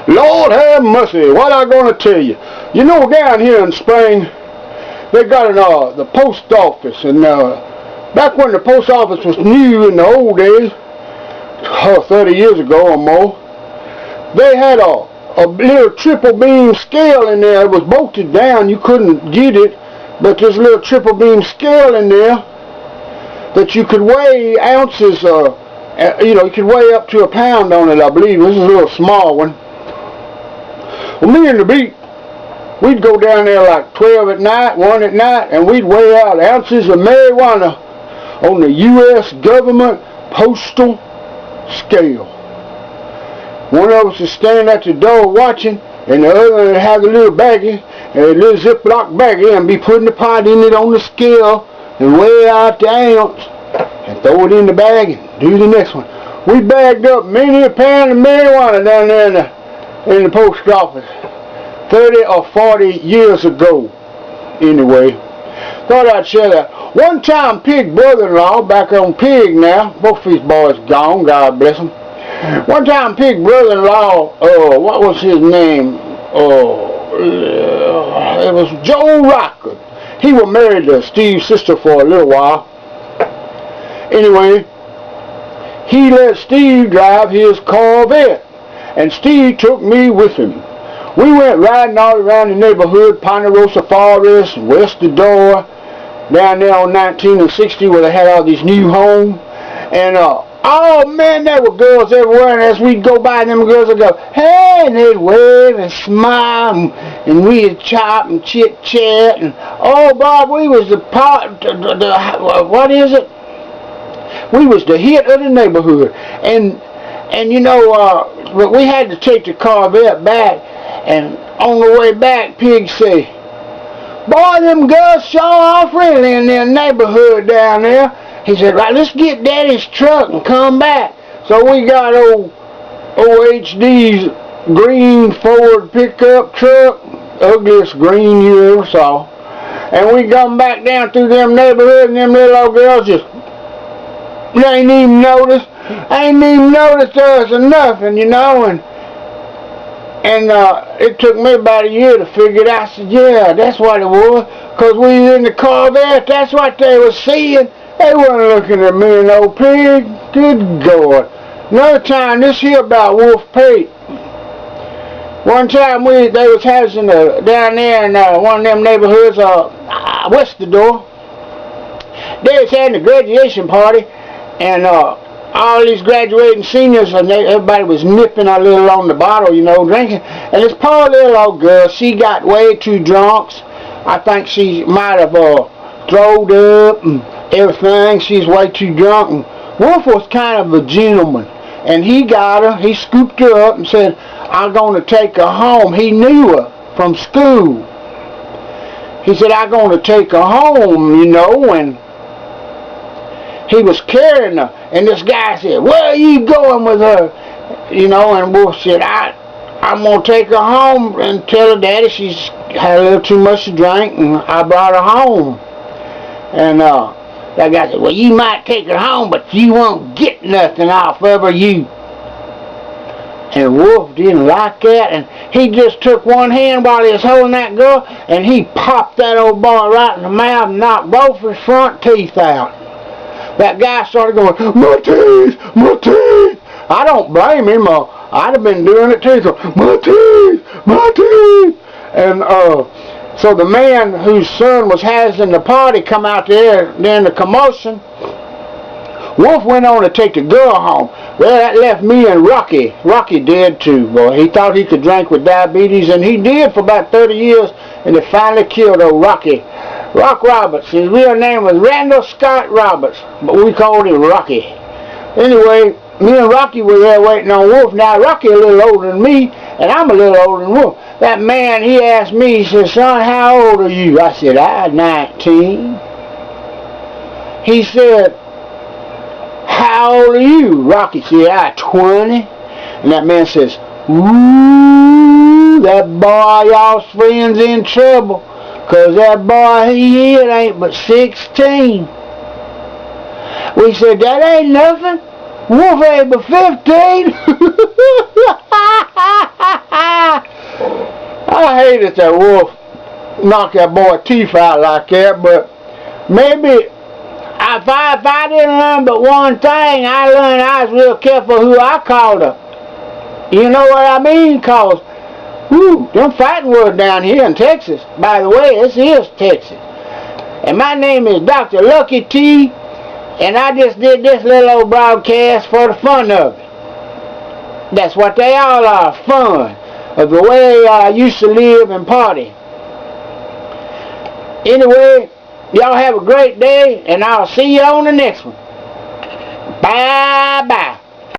Lord have mercy, what I gonna tell you? You know, down here in Spring, they got the post office, and back when the post office was new in the old days, 30 years ago or more, they had a little triple beam scale in there. It was bolted down, you couldn't get it, but there's a little triple beam scale in there that you could weigh ounces, you could weigh up to a pound on it, I believe. This is a little small one. Well, me and the beat, we'd go down there like 12 at night, 1 at night, and we'd weigh out ounces of marijuana on the U.S. government postal scale. One of us would stand at the door watching, and the other would have a little baggie, a little Ziploc baggie, and be putting the pot in it on the scale and weigh out the ounce and throw it in the bag and do the next one. We bagged up many a pound of marijuana down there in the post office 30 or 40 years ago. Anyway, thought I'd share that. One time, Pig brother-in-law, back on Pig now, both of his boys gone, God bless them. One time, Pig brother-in-law, what was his name? It was Joe Rocker. He was married to Steve's sister for a little while. Anyway, he let Steve drive his Corvette, and Steve took me with him. We went riding all around the neighborhood, Ponderosa Forest, West the Door, down there on 19 and 60 where they had all these new homes. And oh man, there were girls everywhere, and as we'd go by, them girls would go, hey, and they'd wave and smile, and we'd chop and chit-chat, and oh Bob, we was what is it? We was the hit of the neighborhood. And you know, but we had to take the Corvette back, and on the way back, Pig said, boy, them girls show off really in their neighborhood down there. He said, right, let's get Daddy's truck and come back. So we got old HD's green Ford pickup truck, ugliest green you ever saw. And we come back down through them neighborhoods, and them little old girls just, they ain't even noticed us or nothing, you know. And it took me about a year to figure it out. I said, yeah, that's what it was, because we was in the Corvette, that's what they was seeing. They wasn't looking at me and old Pig. Good God. Another time, this here about Wolf Pate. One time they was having down there in one of them neighborhoods, West the Door. They was having a graduation party, and all these graduating seniors, and everybody was nipping a little on the bottle, you know, drinking. And this poor little old girl, she got way too drunk. I think she might have throwed up and everything. She's way too drunk. And Wolf was kind of a gentleman, and he got her, he scooped her up and said, I'm going to take her home. He knew her from school. He said, I'm going to take her home, you know, and he was carrying her, and this guy said, where are you going with her? You know, and Wolf said, I'm going to take her home and tell her daddy she's had a little too much to drink, and I brought her home. And that guy said, well, you might take her home, but you won't get nothing off of her, you. And Wolf didn't like that, and he just took one hand while he was holding that girl, and he popped that old boy right in the mouth and knocked both his front teeth out. That guy started going, my teeth, my teeth. I don't blame him. I'd have been doing it too. So, my teeth, my teeth. And so the man whose son was having the party come out there during the commotion. Wolf went on to take the girl home. Well, that left me and Rocky. Rocky dead too, boy. He thought he could drink with diabetes, and he did for about 30 years, and they finally killed old Rocky. Rock Roberts. His real name was Randall Scott Roberts, but we called him Rocky. Anyway, me and Rocky were there waiting on Wolf. Now, Rocky a little older than me, and I'm a little older than Wolf. That man, he asked me, he said, son, how old are you? I said, I'm 19. He said, how old are you? Rocky said, I'm 20. And that man says, ooh, that boy, y'all's friends in trouble. Because that boy he hit ain't but 16. We said, that ain't nothing. Wolf ain't but 15. say that that wolf knocked that boy's teeth out like that, but maybe if I didn't learn but one thing, I learned I was real careful who I called up. You know what I mean? Cause, them fighting words down here in Texas. By the way, this is Texas. And my name is Dr. Lucky T, and I just did this little old broadcast for the fun of it. That's what they all are, fun, of the way I used to live and party. Anyway, y'all have a great day, and I'll see you on the next one. Bye-bye.